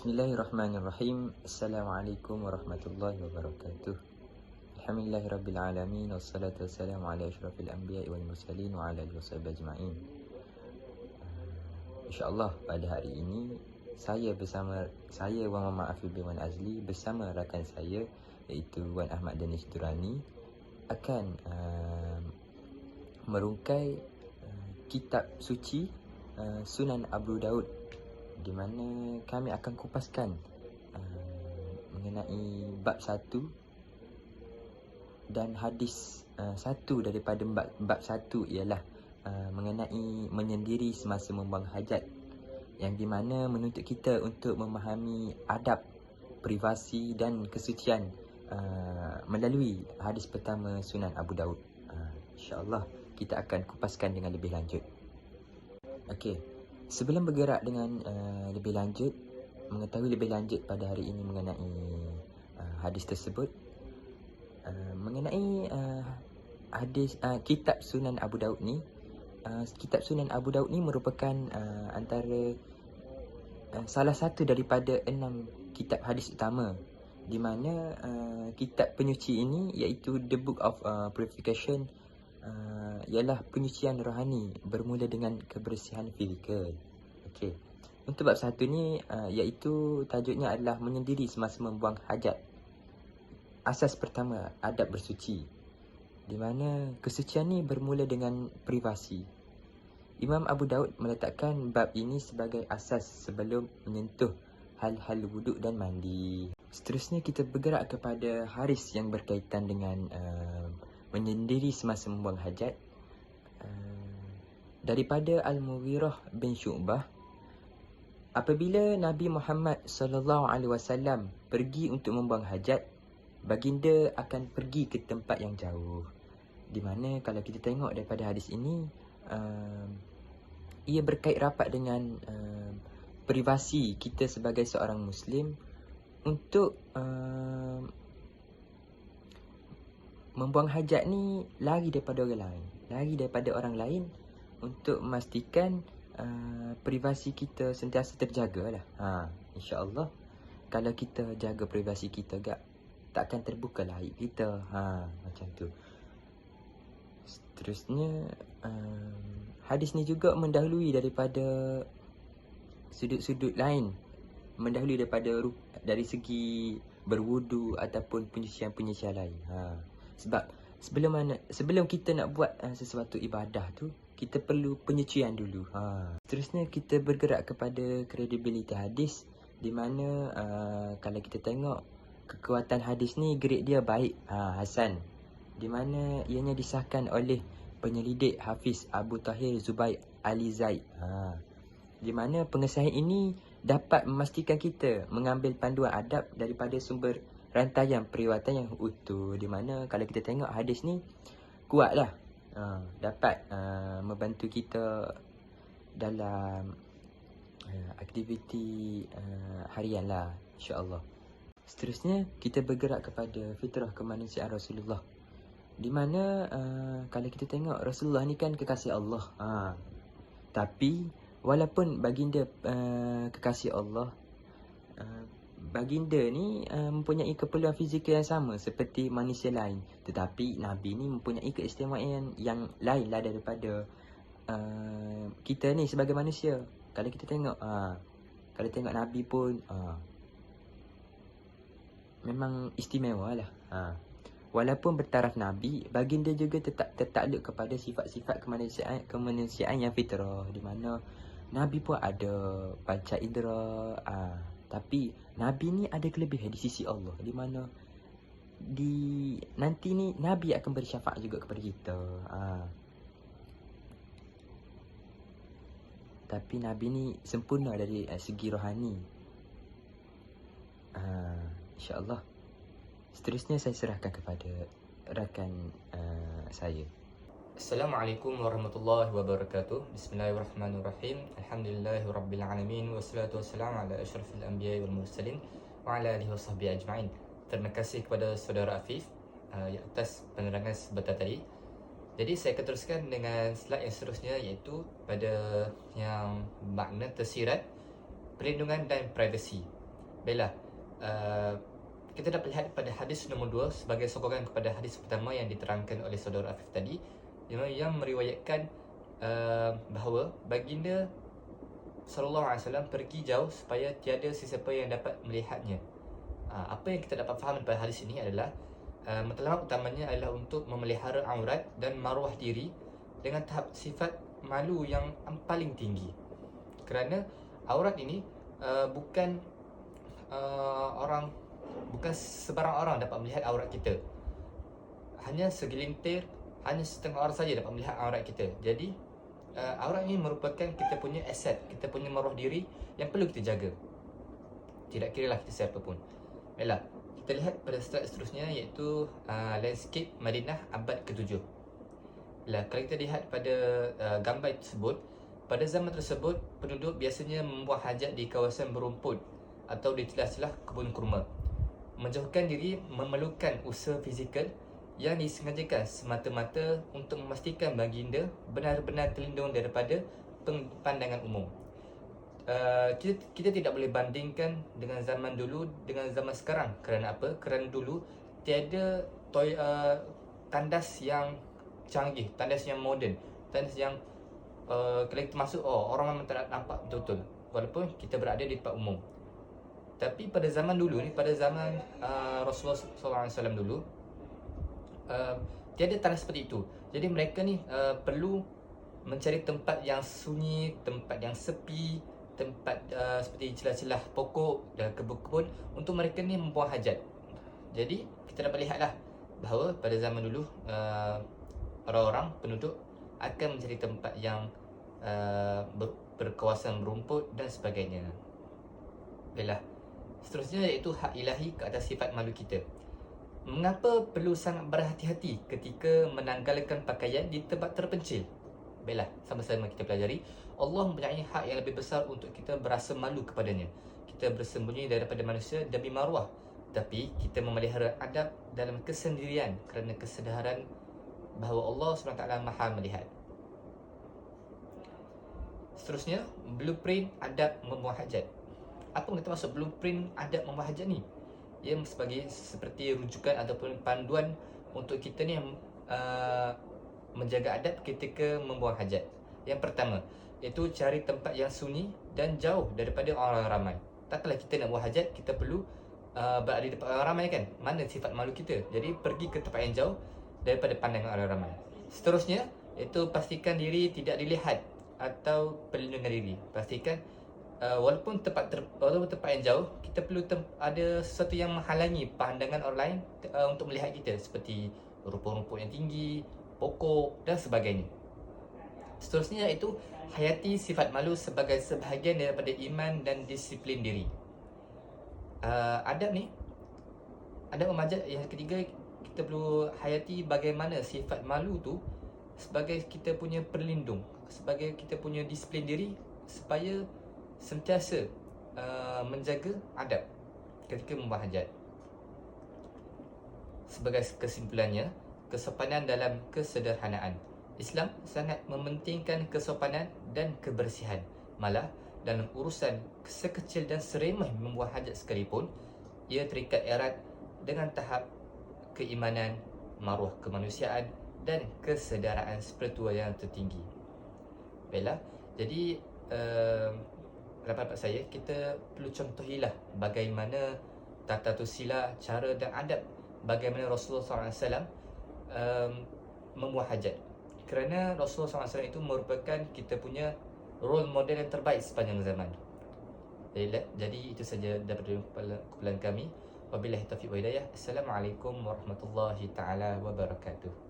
Bismillahirrahmanirrahim. Assalamualaikum warahmatullahi wabarakatuh. Alhamdulillahirabbil alamin wassalatu wassalamu ala asyrafil anbiya'i wal mursalin wa ala alihi washabihi ajma'in. InsyaAllah pada hari ini saya Wan Muhammad Afif bin Wan Azli bersama rakan saya iaitu Wan Ahmad Danish Durrani akan merungkai kitab suci Sunan Abu Daud, di mana kami akan kupaskan mengenai bab 1 dan hadis 1 daripada bab 1 ialah mengenai menyendiri semasa membuang hajat, yang di mana menuntut kita untuk memahami adab, privasi dan kesucian melalui hadis pertama Sunan Abu Daud. InsyaAllah kita akan kupaskan dengan lebih lanjut. Okey, sebelum bergerak dengan lebih lanjut, mengetahui lebih lanjut pada hari ini mengenai hadis tersebut, mengenai hadis kitab Sunan Abu Daud ni, kitab Sunan Abu Daud ni merupakan antara salah satu daripada 6 kitab hadis utama, di mana kitab penyuci ini iaitu The Book of Purification, ialah penyucian rohani bermula dengan kebersihan fizikal. Okey. Untuk bab 1 ni iaitu tajuknya adalah menyendiri semasa membuang hajat. Asas pertama, adab bersuci, di mana kesucian ni bermula dengan privasi. Imam Abu Daud meletakkan bab ini sebagai asas sebelum menyentuh hal-hal wuduk dan mandi. Seterusnya kita bergerak kepada hadis yang berkaitan dengan menyendiri semasa membuang hajat. Daripada Al-Mughirah bin Syu'bah, apabila Nabi Muhammad SAW pergi untuk membuang hajat, baginda akan pergi ke tempat yang jauh. Di mana kalau kita tengok daripada hadis ini, ia berkait rapat dengan privasi kita sebagai seorang Muslim untuk membuang hajat ni lari daripada orang lain untuk memastikan privasi kita sentiasa terjaga lah. InsyaAllah kalau kita jaga privasi kita takkan terbuka lah aib kita. Macam tu. Seterusnya hadis ni juga mendahului daripada sudut-sudut lain, mendahului daripada dari segi berwudu ataupun penyucian-penyucian lain. Sebab sebelum kita nak buat sesuatu ibadah tu, kita perlu penyucian dulu. Seterusnya kita bergerak kepada kredibiliti hadis, di mana kalau kita tengok kekuatan hadis ni, grade dia baik, Hasan, di mana ianya disahkan oleh penyelidik Hafiz Abu Tahir Zubair Ali Zaid. Di mana pengesahan ini dapat memastikan kita mengambil panduan adab daripada sumber rantaian periwayatan yang utuh, di mana kalau kita tengok hadis ni kuat lah, dapat membantu kita dalam aktiviti harian lah, insyaAllah. Seterusnya kita bergerak kepada fitrah kemanusiaan Rasulullah, di mana kalau kita tengok Rasulullah ni kan kekasih Allah, tapi walaupun baginda kekasih Allah, baginda ni mempunyai keperluan fizikal yang sama seperti manusia lain, tetapi Nabi ni mempunyai keistimewaan yang lain lah daripada kita ni sebagai manusia. Kalau kita tengok kalau tengok Nabi pun memang istimewa lah. Walaupun bertaraf Nabi, baginda juga tetap tertakluk kepada sifat-sifat kemanusiaan yang fitrah, di mana Nabi pun ada panca indera, tapi Nabi ni ada kelebihan di sisi Allah, di mana nanti ni Nabi akan bersyafaat juga kepada kita. Tapi Nabi ni sempurna dari segi rohani. InsyaAllah. Seterusnya saya serahkan kepada rakan saya. Assalamualaikum warahmatullahi wabarakatuh. Bismillahirrahmanirrahim. Alhamdulillahirabbil alamin wassalatu wassalamu ala asyrafil anbiya'i wal mursalin wa ala alihi washabbihi ajma'in. Terima kasih kepada saudara Afif atas penerangan sebentar tadi. Jadi saya akan teruskan dengan slide yang seterusnya, iaitu pada yang makna tersirat perlindungan dan privasi. Baiklah, kita dapat lihat pada hadis nombor 2 sebagai sokongan kepada hadis pertama yang diterangkan oleh saudara Afif tadi, yang meriwayatkan bahawa baginda SAW pergi jauh supaya tiada sesiapa yang dapat melihatnya. Apa yang kita dapat faham pada hadis ini adalah matlamat utamanya adalah untuk memelihara aurat dan maruah diri dengan tahap sifat malu yang paling tinggi. Kerana aurat ini bukan bukan sebarang orang dapat melihat aurat kita. Hanya segelintir, hanya setengah orang saja dapat melihat aurat kita. Jadi aurat ini merupakan kita punya aset, kita punya maruah diri yang perlu kita jaga. Tidak kira lah kita siapa pun. Baiklah, kita lihat pada slide seterusnya, iaitu landscape Madinah abad ke-7. Kalau kita lihat pada gambar tersebut, pada zaman tersebut penduduk biasanya membuang hajat di kawasan berumput atau di celah-celah kebun kurma. Menjauhkan diri memerlukan usaha fizikal yang disengajakan semata-mata untuk memastikan baginda benar-benar terlindung daripada pandangan umum. Kita tidak boleh bandingkan dengan zaman dulu dengan zaman sekarang. Kerana apa? Kerana dulu tiada tandas yang canggih, tandas yang moden, tandas yang kalau kita masuk, orang memang tak nampak betul-betul walaupun kita berada di tempat umum. Tapi pada zaman dulu ni, pada zaman Rasulullah SAW dulu, tiada tandas seperti itu. Jadi mereka ni perlu mencari tempat yang sunyi, tempat yang sepi, tempat seperti celah-celah pokok dan kebun-kebun untuk mereka ni membuang hajat. Jadi kita dapat lihatlah bahawa pada zaman dulu orang-orang penduduk akan mencari tempat yang berkawasan berumput dan sebagainya. Baiklah, seterusnya iaitu hak ilahi ke atas sifat malu kita. Mengapa perlu sangat berhati-hati ketika menanggalkan pakaian di tempat terpencil? Baiklah, sama-sama kita pelajari. Allah mempunyai hak yang lebih besar untuk kita berasa malu kepadanya. Kita bersembunyi daripada manusia demi maruah, tapi kita memelihara adab dalam kesendirian kerana kesedaran bahawa Allah SWT Maha melihat. Seterusnya, blueprint adab membuang hajat. Apa yang kita maksud blueprint adab membuang hajat ni? Ia seperti rujukan ataupun panduan untuk kita ni menjaga adab ketika membuang hajat. Yang pertama, iaitu cari tempat yang sunyi dan jauh daripada orang ramai. Takkanlah kita nak buang hajat, kita perlu berada di tempat orang ramai kan? Mana sifat malu kita? Jadi pergi ke tempat yang jauh daripada pandangan orang ramai. Seterusnya, iaitu pastikan diri tidak dilihat atau perlindungan diri. Pastikan walaupun tempat yang jauh, kita perlu ada sesuatu yang menghalangi pandangan orang lain untuk melihat kita, seperti rumput-rumput yang tinggi, pokok dan sebagainya. Seterusnya iaitu hayati sifat malu sebagai sebahagian daripada iman dan disiplin diri. Adab memajak yang ketiga, kita perlu hayati bagaimana sifat malu tu sebagai kita punya perlindung, sebagai kita punya disiplin diri supaya sentiasa menjaga adab ketika membuang hajat. Sebagai kesimpulannya, kesopanan dalam kesederhanaan. Islam sangat mementingkan kesopanan dan kebersihan. Malah dalam urusan sekecil dan seremeh membuang hajat sekalipun, ia terikat erat dengan tahap keimanan, maruah kemanusiaan dan kesedaraan spiritual yang tertinggi. Baiklah, jadi pendapat saya, kita perlu contohilah bagaimana tata tusila, cara dan adab bagaimana Rasulullah SAW membuang hajat. Kerana Rasulullah SAW itu merupakan kita punya role model yang terbaik sepanjang zaman. Jadi itu saja daripada kumpulan kami. Wabillahi taufiq wa hidayah. Assalamualaikum warahmatullahi taala wabarakatuh.